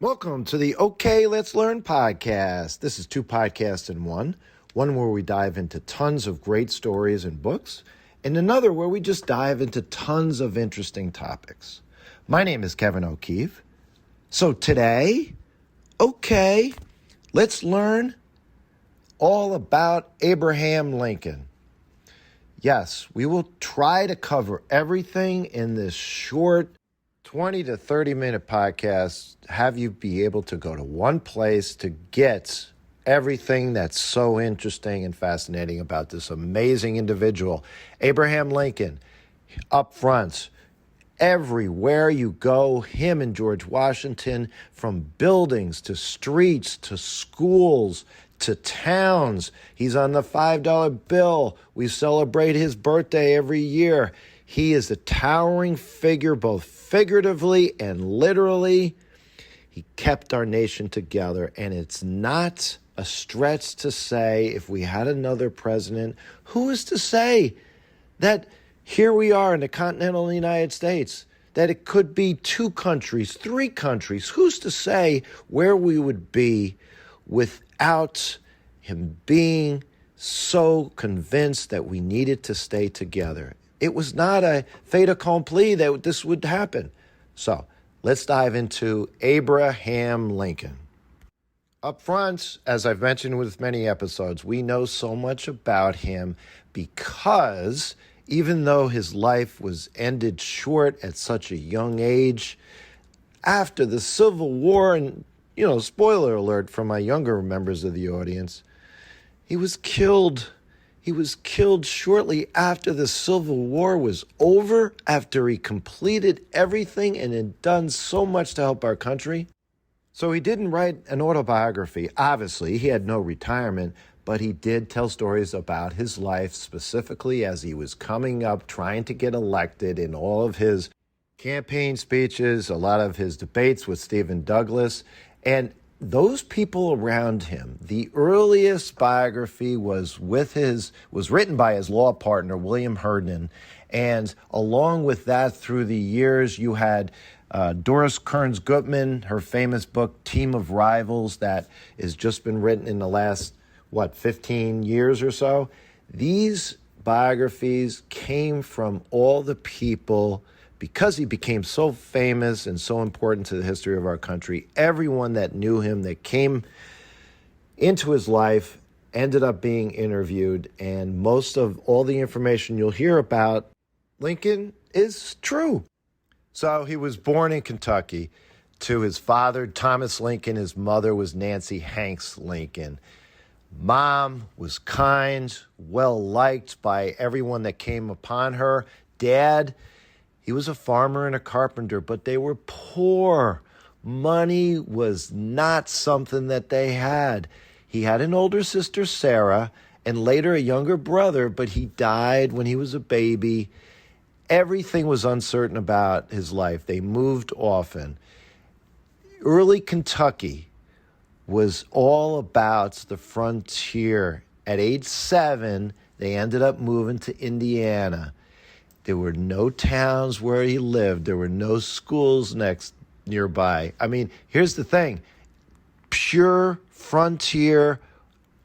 Welcome to the OK, Let's Learn podcast. This is two podcasts in one. One where we dive into tons of great stories and books, and another where we just dive into tons of interesting topics. My name is Kevin O'Keefe. So today, OK, let's learn all about Abraham Lincoln. Yes, we will try to cover everything in this short 20 to 30 minute podcast, have you be able to go to one place to get everything that's so interesting and fascinating about this amazing individual. Abraham Lincoln, up front, everywhere you go, him and George Washington, from buildings to streets to schools to towns. He's on the $5 bill. We celebrate his birthday every year. He is a towering figure, both figuratively and literally. He kept our nation together, and it's not a stretch to say, if we had another president, who is to say that here we are in the continental United States, that it could be two countries, three countries? Who's to say where we would be without him being so convinced that we needed to stay together? It was not a fait accompli that this would happen. So let's dive into Abraham Lincoln. Up front, as I've mentioned with many episodes, we know so much about him because even though his life was ended short at such a young age, after the Civil War, and, spoiler alert for my younger members of the audience, he was killed. He was killed shortly after the Civil War was over, after he completed everything and had done so much to help our country. So he didn't write an autobiography. Obviously, he had no retirement, but he did tell stories about his life, specifically as he was coming up, trying to get elected, in all of his campaign speeches, a lot of his debates with Stephen Douglas, and those people around him. The earliest biography was written by his law partner, William Herndon. And along with that, through the years, you had Doris Kearns Goodman, her famous book, Team of Rivals, that has just been written in the last, 15 years or so. These biographies came from all the people. Because he became so famous and so important to the history of our country, everyone that knew him, that came into his life, ended up being interviewed, and most of all the information you'll hear about Lincoln is true. So he was born in Kentucky to his father, Thomas Lincoln. His mother was Nancy Hanks Lincoln. Mom was kind, well-liked by everyone that came upon her. Dad, he was a farmer and a carpenter, but they were poor. Money was not something that they had. He had an older sister, Sarah, and later a younger brother, but he died when he was a baby. Everything was uncertain about his life. They moved often. Early Kentucky was all about the frontier. At age 7, they ended up moving to Indiana. There were no towns where he lived. There were no schools nearby. I mean, here's the thing. Pure frontier,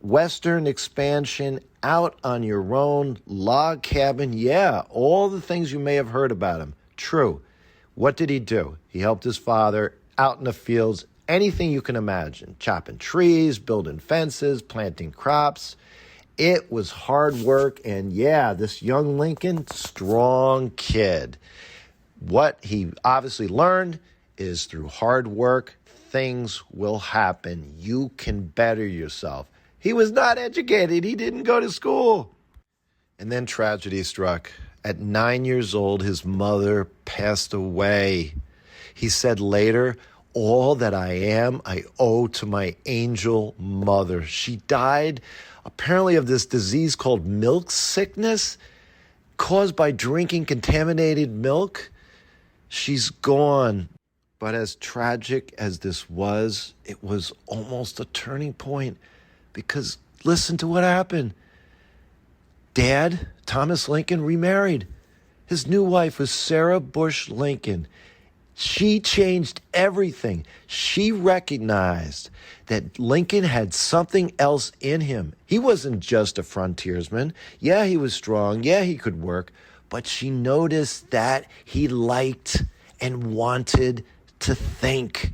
Western expansion, out on your own, log cabin. Yeah, all the things you may have heard about him. True. What did he do? He helped his father out in the fields, anything you can imagine. Chopping trees, building fences, planting crops. It was hard work, and this young Lincoln, strong kid. What he obviously learned is through hard work, things will happen. You can better yourself. He was not educated. He didn't go to school. And then tragedy struck. At 9 years old, his mother passed away. He said later, "All that I am, I owe to my angel mother." She died apparently of this disease called milk sickness, caused by drinking contaminated milk. She's gone. But as tragic as this was, it was almost a turning point, because listen to what happened. Dad, Thomas Lincoln, remarried. His new wife was Sarah Bush Lincoln. She changed everything. She recognized that Lincoln had something else in him. He wasn't just a frontiersman. Yeah, he was strong. Yeah, he could work. But she noticed that he liked and wanted to think.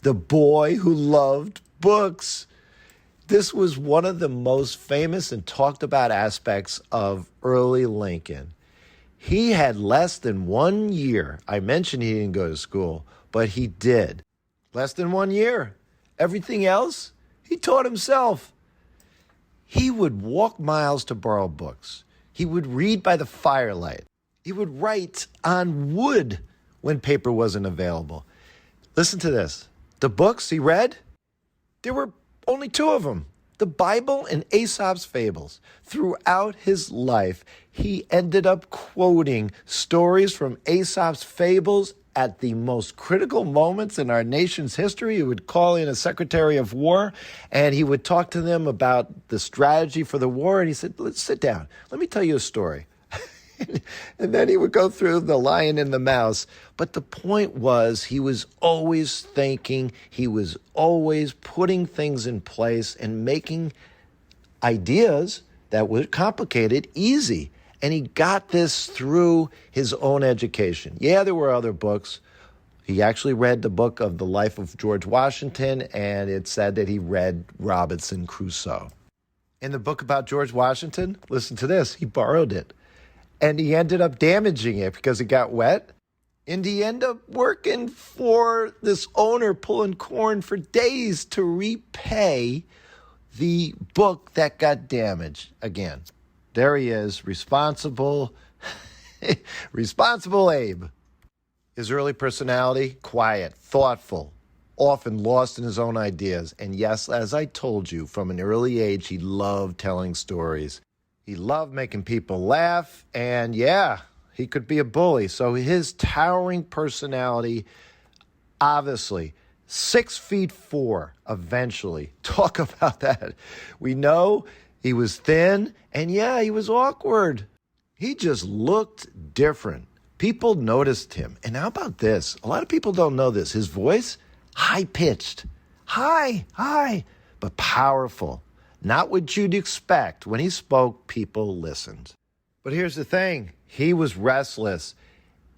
The boy who loved books. This was one of the most famous and talked about aspects of early Lincoln. He had less than 1 year. I mentioned he didn't go to school, but he did. Less than 1 year. Everything else, he taught himself. He would walk miles to borrow books. He would read by the firelight. He would write on wood when paper wasn't available. Listen to this. The books he read, there were only two of them. The Bible and Aesop's fables. Throughout his life, he ended up quoting stories from Aesop's fables at the most critical moments in our nation's history. He would call in a secretary of war, and he would talk to them about the strategy for the war. And he said, let's sit down. Let me tell you a story. And then he would go through The Lion and the Mouse. But the point was, he was always thinking, he was always putting things in place and making ideas that were complicated easy. And he got this through his own education. Yeah, there were other books. He actually read the book of the life of George Washington, and it said that he read Robinson Crusoe. In the book about George Washington, listen to this, he borrowed it. And he ended up damaging it because it got wet. And he ended up working for this owner, pulling corn for days to repay the book that got damaged again. There he is, responsible Abe. His early personality, quiet, thoughtful, often lost in his own ideas. And yes, as I told you, from an early age, he loved telling stories. He loved making people laugh, and yeah, he could be a bully. So his towering personality, obviously, 6'4" eventually. Talk about that. We know he was thin, and yeah, he was awkward. He just looked different. People noticed him. And how about this? A lot of people don't know this. His voice, high-pitched. High, but powerful. Not what you'd expect. When he spoke, people listened. But here's the thing. He was restless.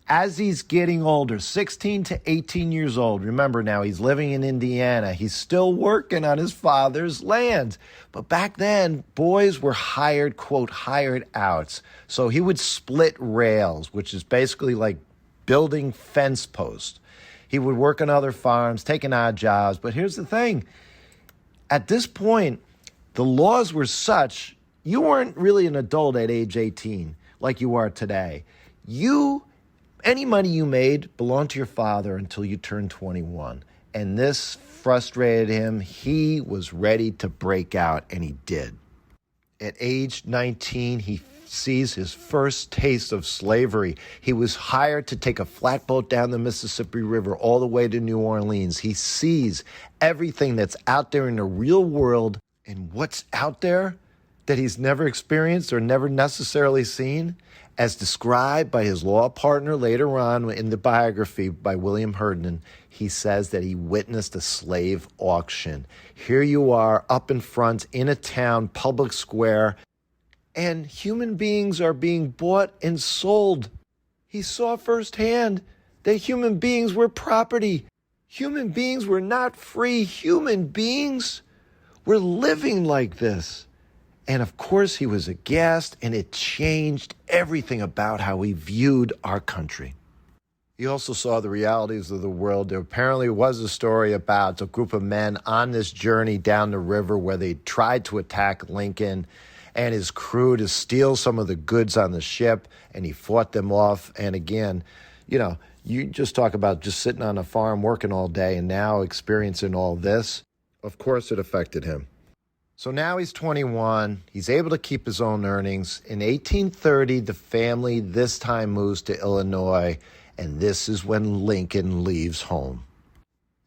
As he's getting older, 16 to 18 years old, remember now, he's living in Indiana. He's still working on his father's land. But back then, boys were hired, quote, hired outs. So he would split rails, which is basically like building fence posts. He would work on other farms, taking odd jobs. But here's the thing. At this point, the laws were such, you weren't really an adult at age 18 like you are today. Any money you made belonged to your father until you turned 21. And this frustrated him. He was ready to break out, and he did. At age 19, he sees his first taste of slavery. He was hired to take a flatboat down the Mississippi River all the way to New Orleans. He sees everything that's out there in the real world. And what's out there that he's never experienced or never necessarily seen, as described by his law partner later on in the biography by William Herndon, he says that he witnessed a slave auction. Here you are up in front in a town, public square, and human beings are being bought and sold. He saw firsthand that human beings were property. Human beings were not free. Human beings were living like this. And of course, he was aghast, and it changed everything about how he viewed our country. He also saw the realities of the world. There apparently was a story about a group of men on this journey down the river where they tried to attack Lincoln and his crew to steal some of the goods on the ship, and he fought them off. And again, you just talk about just sitting on a farm working all day and now experiencing all this. Of course, it affected him. So now he's 21. He's able to keep his own earnings. In 1830, the family this time moves to Illinois, and this is when Lincoln leaves home.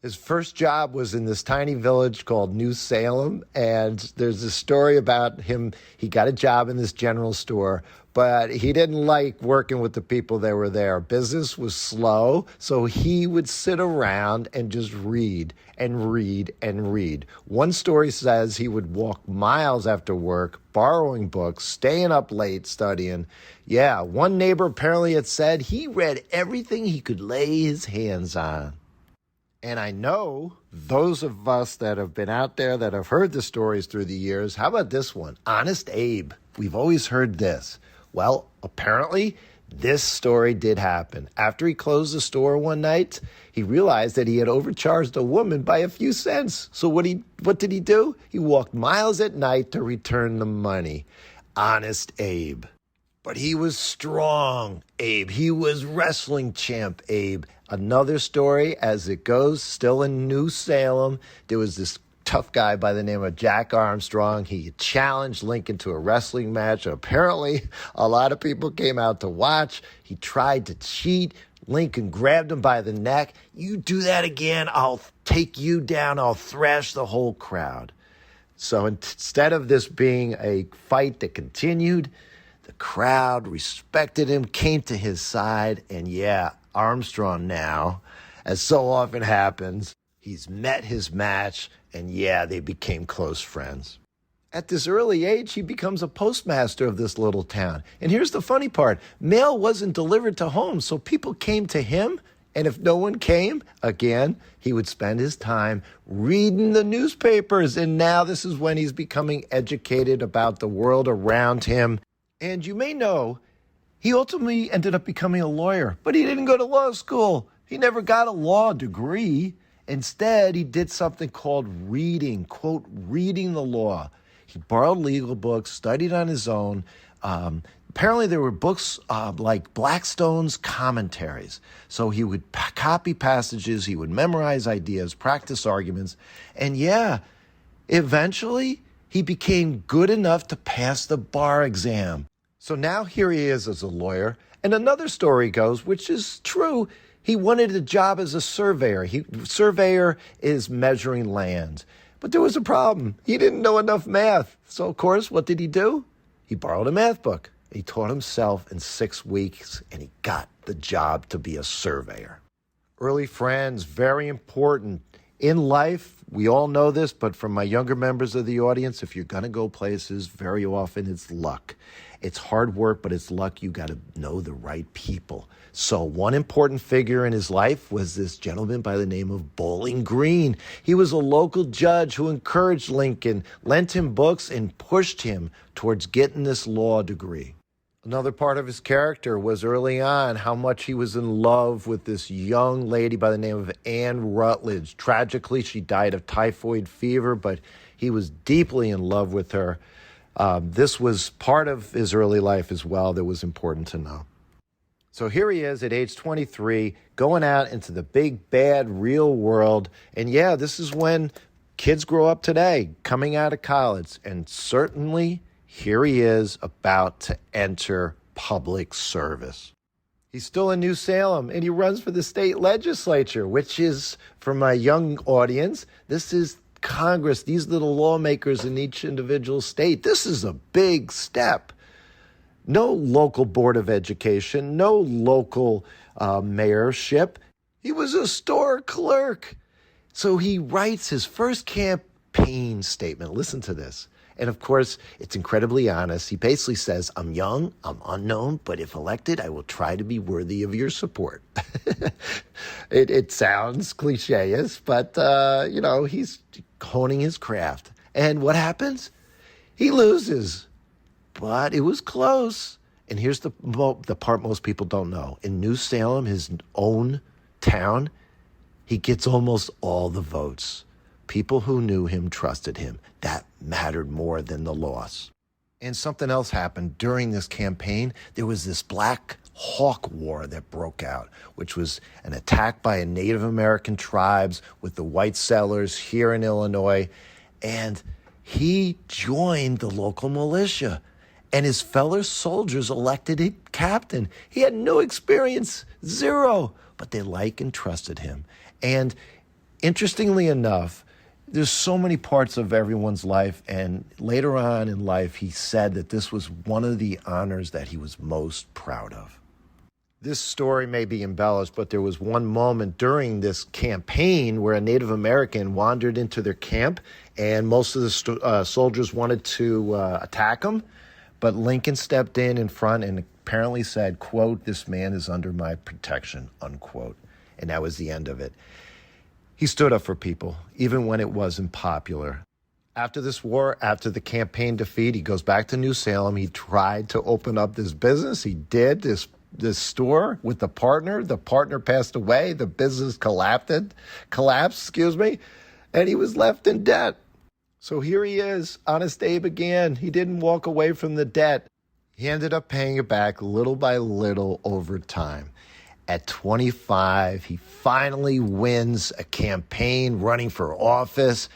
His first job was in this tiny village called New Salem, and there's a story about him. He got a job in this general store, but he didn't like working with the people that were there. Business was slow, so he would sit around and just read and read and read. One story says he would walk miles after work, borrowing books, staying up late studying. Yeah, one neighbor apparently had said he read everything he could lay his hands on. And I know those of us that have been out there that have heard the stories through the years, how about this one? Honest Abe. We've always heard this. Well, apparently this story did happen. After he closed the store one night, he realized that he had overcharged a woman by a few cents. So what did he do? He walked miles at night to return the money. Honest Abe. But he was strong, Abe. He was wrestling champ, Abe. Another story, as it goes, still in New Salem, there was this tough guy by the name of Jack Armstrong. He challenged Lincoln to a wrestling match. Apparently, a lot of people came out to watch. He tried to cheat. Lincoln grabbed him by the neck. You do that again, I'll take you down. I'll thrash the whole crowd. So instead of this being a fight that continued, the crowd respected him, came to his side, and yeah, Armstrong now, as so often happens, he's met his match, and yeah, they became close friends. At this early age, he becomes a postmaster of this little town. And here's the funny part. Mail wasn't delivered to homes, so people came to him, and if no one came, again, he would spend his time reading the newspapers, and now this is when he's becoming educated about the world around him. And you may know, he ultimately ended up becoming a lawyer, but he didn't go to law school. He never got a law degree. Instead, he did something called reading, quote, reading the law. He borrowed legal books, studied on his own. Apparently, there were books like Blackstone's commentaries. So he would copy passages, he would memorize ideas, practice arguments. And yeah, eventually, he became good enough to pass the bar exam. So now here he is as a lawyer. And another story goes, which is true, he wanted a job as a surveyor. Surveyor is measuring land. But there was a problem. He didn't know enough math. So, of course, what did he do? He borrowed a math book. He taught himself in 6 weeks, and he got the job to be a surveyor. Early friends, very important. In life, we all know this, but from my younger members of the audience, if you're going to go places, very often it's luck. It's hard work, but it's luck. You got to know the right people. So one important figure in his life was this gentleman by the name of Bowling Green. He was a local judge who encouraged Lincoln, lent him books, and pushed him towards getting this law degree. Another part of his character was early on how much he was in love with this young lady by the name of Anne Rutledge. Tragically, she died of typhoid fever, but he was deeply in love with her. This was part of his early life as well that was important to know. So here he is at age 23, going out into the big, bad, real world. And yeah, this is when kids grow up today, coming out of college. And certainly, here he is about to enter public service. He's still in New Salem, and he runs for the state legislature, which is, for my young audience, this is Congress, these little lawmakers in each individual state. This is a big step. No local board of education, no local mayorship. He was a store clerk. So he writes his first campaign statement. Listen to this. And of course, it's incredibly honest. He basically says, I'm young, I'm unknown, but if elected, I will try to be worthy of your support. It sounds cliche-ish, but, he's honing his craft. And what happens? He loses. But it was close. And here's the part most people don't know. In New Salem, his own town, he gets almost all the votes. People who knew him trusted him. That mattered more than the loss. And something else happened during this campaign. There was this Black Hawk War that broke out, which was an attack by Native American tribes with the white settlers here in Illinois. And he joined the local militia. And his fellow soldiers elected him captain. He had no experience, zero, but they liked and trusted him. And Interestingly enough, there's so many parts of everyone's life, and later on in life, he said that this was one of the honors that he was most proud of. This story may be embellished, but there was one moment during this campaign where a Native American wandered into their camp, and most of the soldiers wanted to attack him, but Lincoln stepped in front and apparently said, quote, "This man is under my protection," unquote. And that was the end of it. He stood up for people, even when it wasn't popular. After this war, after the campaign defeat, he goes back to New Salem. He tried to open up this business. He did this store with the partner. The partner passed away. The business collapsed, and he was left in debt. So here he is, Honest Abe again. He didn't walk away from the debt. He ended up paying it back little by little over time. At 25, he finally wins a campaign running for office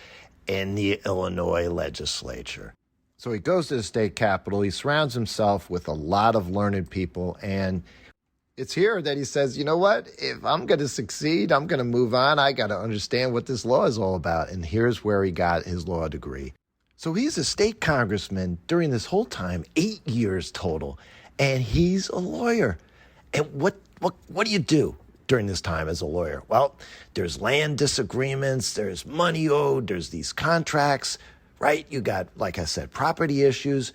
in the Illinois legislature. So he goes to the state capitol. He surrounds himself with a lot of learned people. And it's here that he says, you know what? If I'm going to succeed, I'm going to move on. I got to understand what this law is all about. And here's where he got his law degree. So he's a state congressman during this whole time, 8 years total. And he's a lawyer. And what do you do during this time as a lawyer? Well, there's land disagreements, there's money owed, there's these contracts, right? You got, like I said, property issues,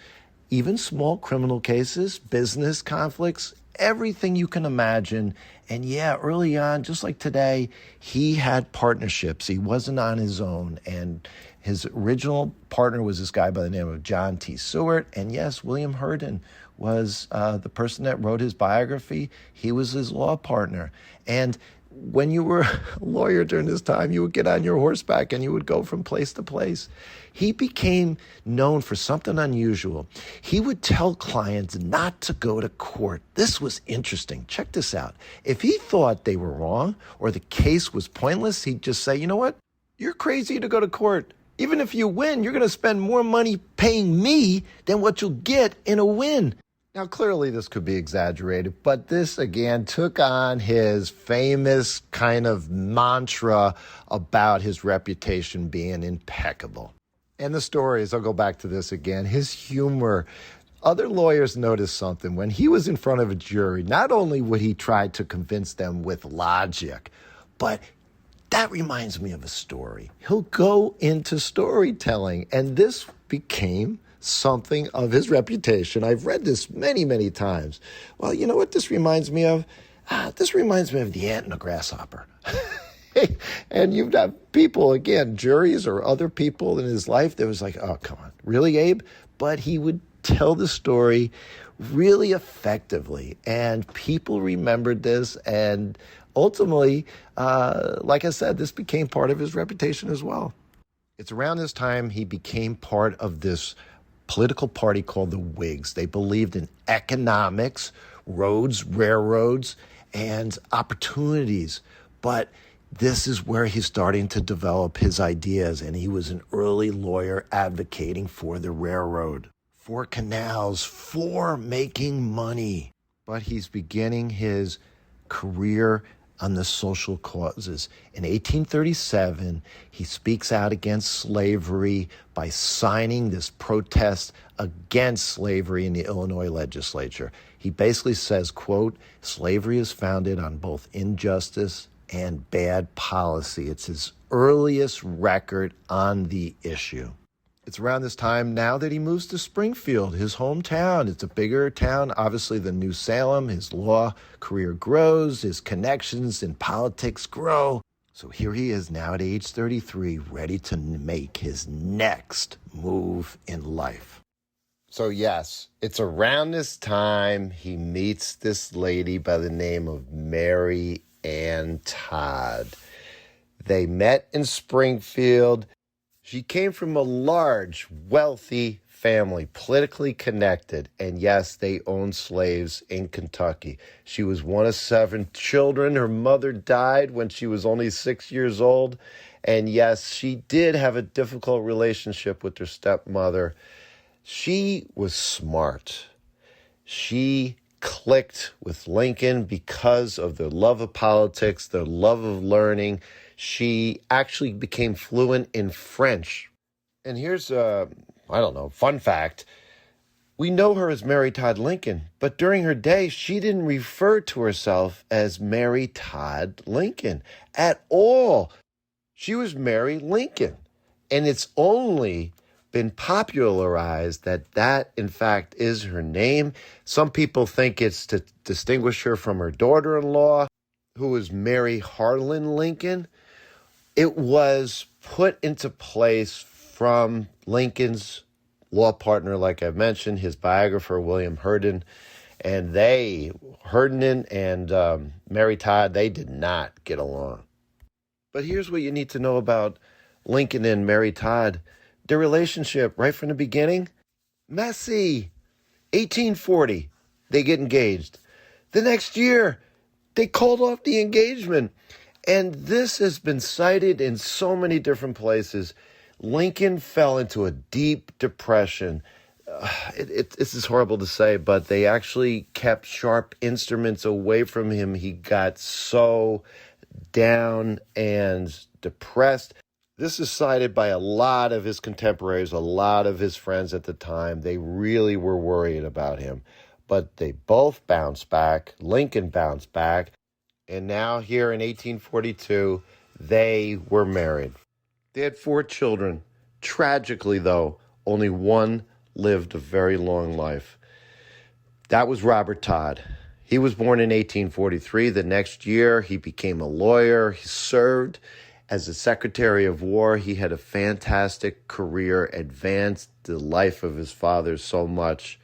even small criminal cases, business conflicts, everything you can imagine. And yeah, early on, just like today, he had partnerships. He wasn't on his own. And his original partner was this guy by the name of John T. Seward. And yes, William Herndon was the person that wrote his biography. He was his law partner. And when you were a lawyer during this time, you would get on your horseback and you would go from place to place. He became known for something unusual. He would tell clients not to go to court. This was interesting. Check this out. If he thought they were wrong or the case was pointless, he'd just say, you know what? You're crazy to go to court. Even if you win, you're going to spend more money paying me than what you'll get in a win. Now, clearly this could be exaggerated, but this, again, took on his famous kind of mantra about his reputation being impeccable. And the stories, I'll go back to this again, his humor. Other lawyers noticed something. When he was in front of a jury, not only would he try to convince them with logic, but that reminds me of a story. He'll go into storytelling, and this became something of his reputation. I've read this many, many times. Well, you know what this reminds me of? This reminds me of the ant and the grasshopper. And you've got people, again, juries or other people in his life that was like, oh, come on, really, Abe? But he would tell the story really effectively, and people remembered this, and ultimately, like I said, this became part of his reputation as well. It's around this time he became part of this political party called the Whigs. They believed in economics, roads, railroads, and opportunities. But this is where he's starting to develop his ideas, and he was an early lawyer advocating for the railroad, for canals, for making money. But he's beginning his career on the social causes. In 1837, he speaks out against slavery by signing this protest against slavery in the Illinois legislature. He basically says, quote, slavery is founded on both injustice and bad policy. It's his earliest record on the issue. It's around this time now that he moves to Springfield, his hometown. It's a bigger town, obviously, than New Salem. His law career grows. His connections in politics grow. So here he is now at age 33, ready to make his next move in life. So yes, it's around this time he meets this lady by the name of Mary Ann Todd. They met in Springfield. She came from a large, wealthy family, politically connected, and yes, they owned slaves in Kentucky. She was one of 7 children. Her mother died when she was only 6 years old, and yes, she did have a difficult relationship with her stepmother. She was smart. She clicked with Lincoln because of their love of politics, their love of learning. she actually became fluent in French. And here's fun fact. We know her as Mary Todd Lincoln, but during her day, she didn't refer to herself as Mary Todd Lincoln at all. She was Mary Lincoln. And it's only been popularized that in fact is her name. Some people think it's to distinguish her from her daughter-in-law, who was Mary Harlan Lincoln. It was put into place from Lincoln's law partner, like I mentioned, his biographer, William Herndon. And Herndon and Mary Todd, they did not get along. But here's what you need to know about Lincoln and Mary Todd. Their relationship, right from the beginning, messy. 1840, they get engaged. The next year, they called off the engagement. And this has been cited in so many different places. Lincoln fell into a deep depression. This is horrible to say, but they actually kept sharp instruments away from him. He got so down and depressed. This is cited by a lot of his contemporaries, a lot of his friends at the time. They really were worried about him. But they both bounced back. Lincoln bounced back. And now here in 1842, they were married. They had 4 children. Tragically, though, only one lived a very long life. That was Robert Todd. He was born in 1843. The next year, he became a lawyer. He served as a Secretary of War. He had a fantastic career, advanced the life of his father so much.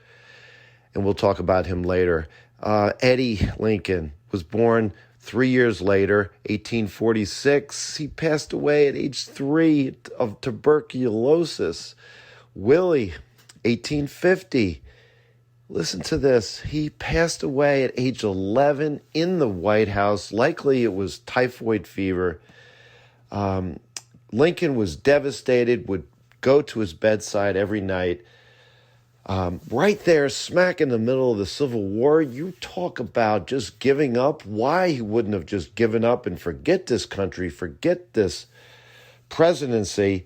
And we'll talk about him later. Eddie Lincoln was born 3 years later, 1846. He passed away at age 3 of tuberculosis. Willie, 1850. Listen to this. He passed away at age 11 in the White House. Likely it was typhoid fever. Lincoln was devastated, would go to his bedside every night. Right there, smack in the middle of the Civil War, you talk about just giving up. Why he wouldn't have just given up and forget this country, forget this presidency.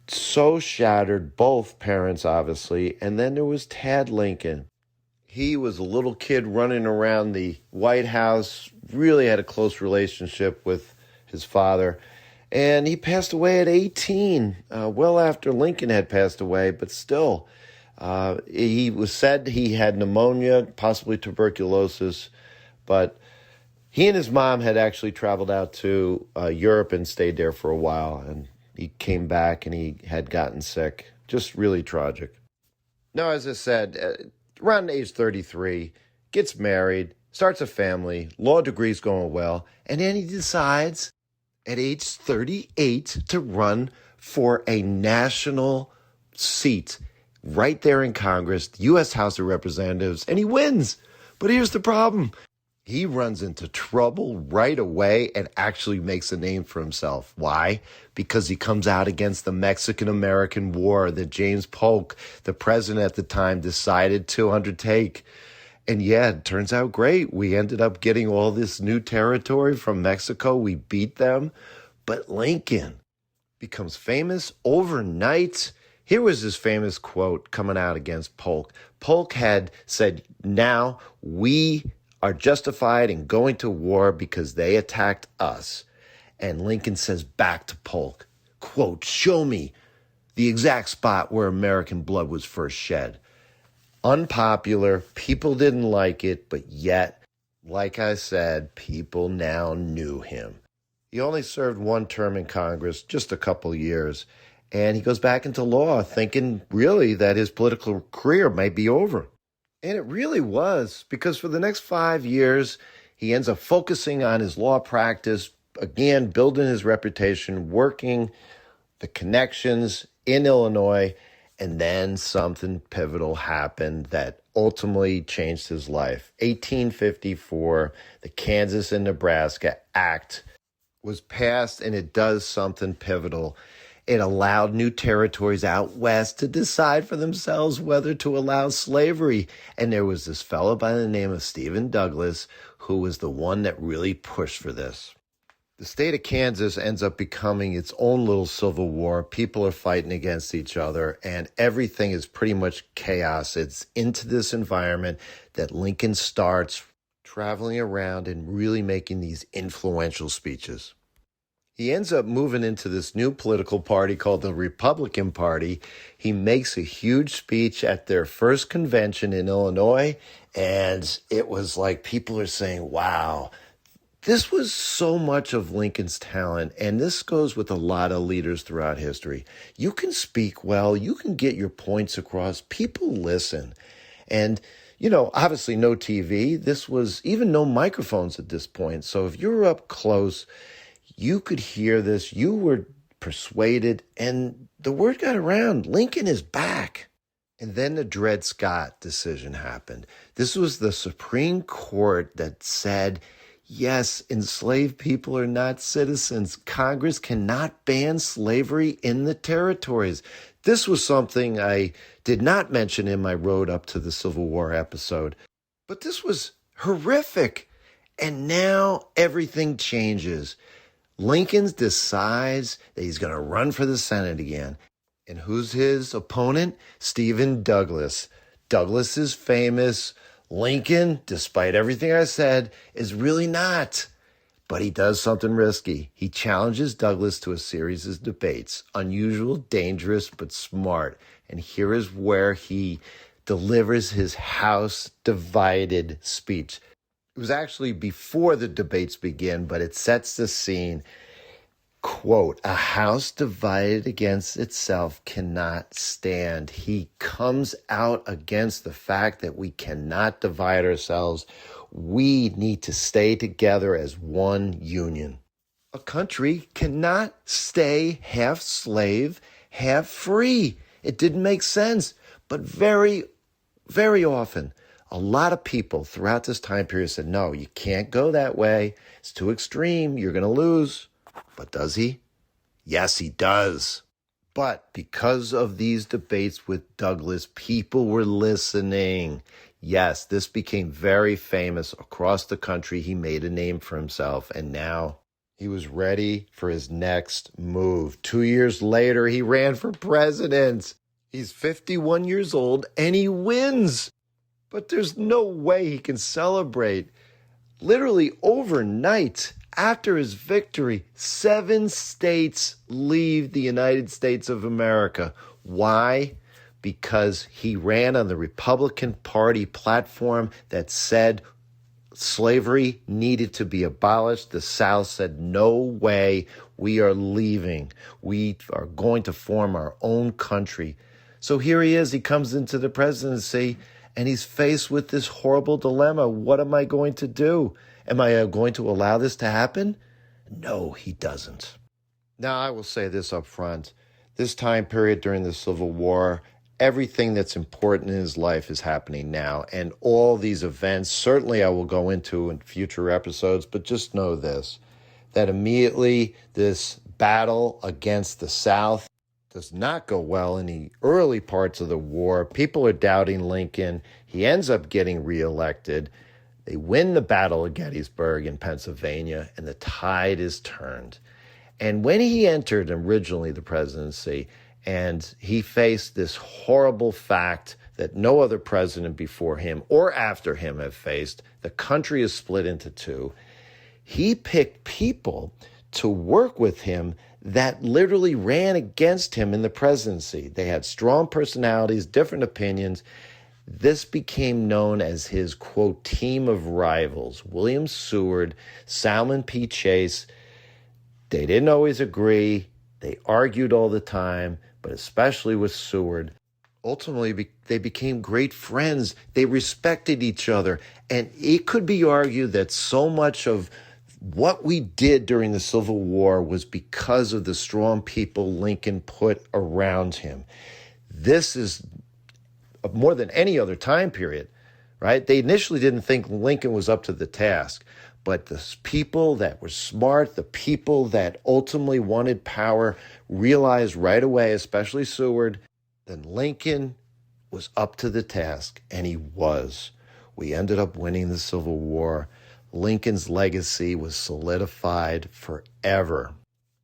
So shattered, both parents, obviously. And then there was Tad Lincoln. He was a little kid running around the White House, really had a close relationship with his father. And he passed away at 18, well after Lincoln had passed away, but still. He was said he had pneumonia, possibly tuberculosis, but he and his mom had actually traveled out to Europe and stayed there for a while. And he came back and he had gotten sick. Just really tragic. Now, as I said, around age 33, gets married, starts a family, law degree's going well, and then he decides at age 38 to run for a national seat right there in Congress, the U.S. House of Representatives, and he wins. But here's the problem. He runs into trouble right away and actually makes a name for himself. Why? Because he comes out against the Mexican-American War that James Polk, the president at the time, decided to undertake. And yeah, it turns out great. We ended up getting all this new territory from Mexico. We beat them. But Lincoln becomes famous overnight. Here was his famous quote coming out against Polk. Polk had said, now we are justified in going to war because they attacked us. And Lincoln says back to Polk, quote, show me the exact spot where American blood was first shed. Unpopular, people didn't like it, but yet, like I said, people now knew him. He only served one term in Congress, just a couple years, and he goes back into law thinking really that his political career might be over. And it really was, because for the next 5 years, he ends up focusing on his law practice, again, building his reputation, working the connections in Illinois, and then something pivotal happened that ultimately changed his life. 1854, the Kansas and Nebraska Act was passed, and it does something pivotal. It allowed new territories out west to decide for themselves whether to allow slavery. And there was this fellow by the name of Stephen Douglas who was the one that really pushed for this. The state of Kansas ends up becoming its own little civil war. People are fighting against each other, and everything is pretty much chaos. It's into this environment that Lincoln starts traveling around and really making these influential speeches. He ends up moving into this new political party called the Republican Party. He makes a huge speech at their first convention in Illinois, and it was like people are saying, wow, this was so much of Lincoln's talent, and this goes with a lot of leaders throughout history. You can speak well, you can get your points across, people listen. And obviously no TV. This was even no microphones at this point. So if you were up close, you could hear this. You were persuaded, and the word got around. Lincoln is back. And then the Dred Scott decision happened. This was the Supreme Court that said, yes, enslaved people are not citizens. Congress cannot ban slavery in the territories. This was something I did not mention in my Road Up to the Civil War episode, but this was horrific. And now everything changes. Lincoln decides that he's going to run for the Senate again. And who's his opponent? Stephen Douglas. Douglas is famous. Lincoln, despite everything I said, is really not. But he does something risky. He challenges Douglas to a series of debates. Unusual, dangerous, but smart. And here is where he delivers his House divided speech. It was actually before the debates begin, but it sets the scene. Quote, a house divided against itself cannot stand. He comes out against the fact that we cannot divide ourselves. We need to stay together as one union. A country cannot stay half slave, half free. It didn't make sense. But very, very often, a lot of people throughout this time period said, no, you can't go that way. It's too extreme. You're going to lose. But does he? Yes, he does. But because of these debates with Douglas, people were listening. Yes, this became very famous across the country. He made a name for himself, and now he was ready for his next move. 2 years later, he ran for president. He's 51 years old, and he wins. But there's no way he can celebrate. Literally overnight, after his victory, 7 states leave the United States of America. Why? Because he ran on the Republican Party platform that said slavery needed to be abolished. The South said, no way, we are leaving. We are going to form our own country. So here he is. He comes into the presidency, and he's faced with this horrible dilemma. What am I going to do? Am I going to allow this to happen? No, he doesn't. Now, I will say this up front. This time period during the Civil War, everything that's important in his life is happening now. And all these events, certainly I will go into in future episodes, but just know this, that immediately this battle against the South does not go well in the early parts of the war. People are doubting Lincoln. He ends up getting reelected. They win the Battle of Gettysburg in Pennsylvania, and the tide is turned. And when he entered originally the presidency, and he faced this horrible fact that no other president before him or after him have faced, the country is split into two, he picked people to work with him that literally ran against him in the presidency. They had strong personalities, different opinions. This became known as his, quote, team of rivals. William Seward, Salmon P. Chase. They didn't always agree. They argued all the time, but especially with Seward. Ultimately, they became great friends. They respected each other. And it could be argued that so much of what we did during the Civil War was because of the strong people Lincoln put around him. This is more than any other time period, right? They initially didn't think Lincoln was up to the task, but the people that were smart, the people that ultimately wanted power, realized right away, especially Seward, that Lincoln was up to the task, and he was. We ended up winning the Civil War. Lincoln's legacy was solidified forever.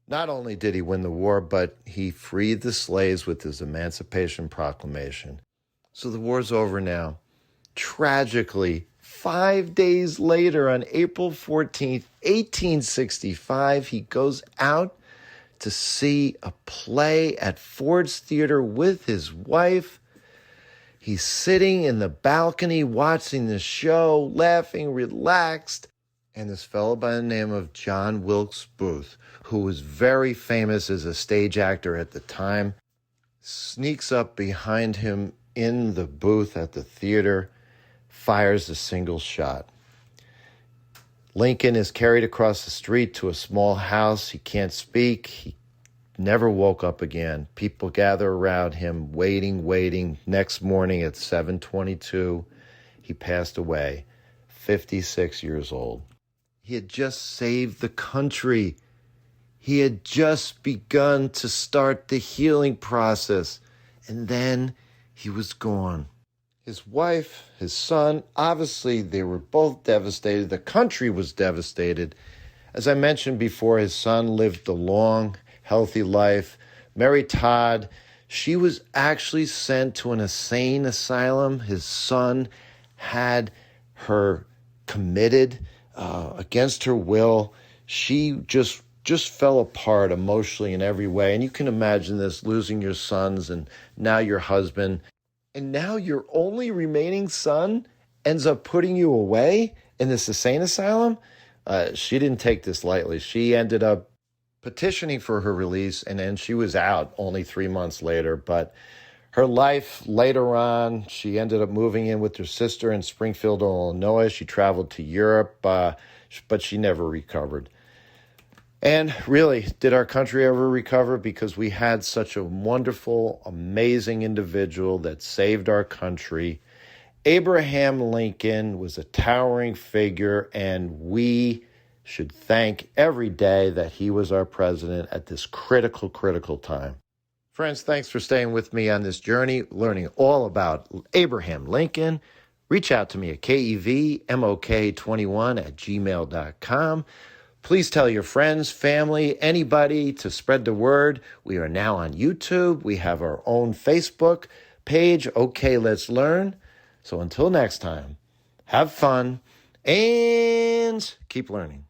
Not only did he win the war, but he freed the slaves with his Emancipation Proclamation. So the war's over now. Tragically, 5 days later, on April 14th, 1865, he goes out to see a play at Ford's Theater with his wife. He's sitting in the balcony watching the show, laughing, relaxed. And this fellow by the name of John Wilkes Booth, who was very famous as a stage actor at the time, sneaks up behind him in the booth at the theater, fires a single shot. Lincoln is carried across the street to a small house. He can't speak. He never woke up again. People gather around him, waiting. Next morning at 7:22, he passed away, 56 years old. He had just saved the country. He had just begun to start the healing process, and then he was gone. His wife, his son, obviously they were both devastated. The country was devastated. As I mentioned before, his son lived a long, healthy life. Mary Todd, she was actually sent to an insane asylum. His son had her committed against her will. She just fell apart emotionally in every way. And you can imagine this, losing your sons and now your husband. And now your only remaining son ends up putting you away in this insane asylum. She didn't take this lightly. She ended up petitioning for her release, and then she was out only 3 months later. But her life later on, she ended up moving in with her sister in Springfield, Illinois. She traveled to Europe, but she never recovered. And really, did our country ever recover? Because we had such a wonderful, amazing individual that saved our country. Abraham Lincoln was a towering figure, and we should thank every day that he was our president at this critical time. Friends, thanks for staying with me on this journey, learning all about Abraham Lincoln. Reach out to me at kevmok21@gmail.com. Please tell your friends, family, anybody to spread the word. We are now on YouTube. We have our own Facebook page, Okay, Let's Learn. So until next time, have fun and keep learning.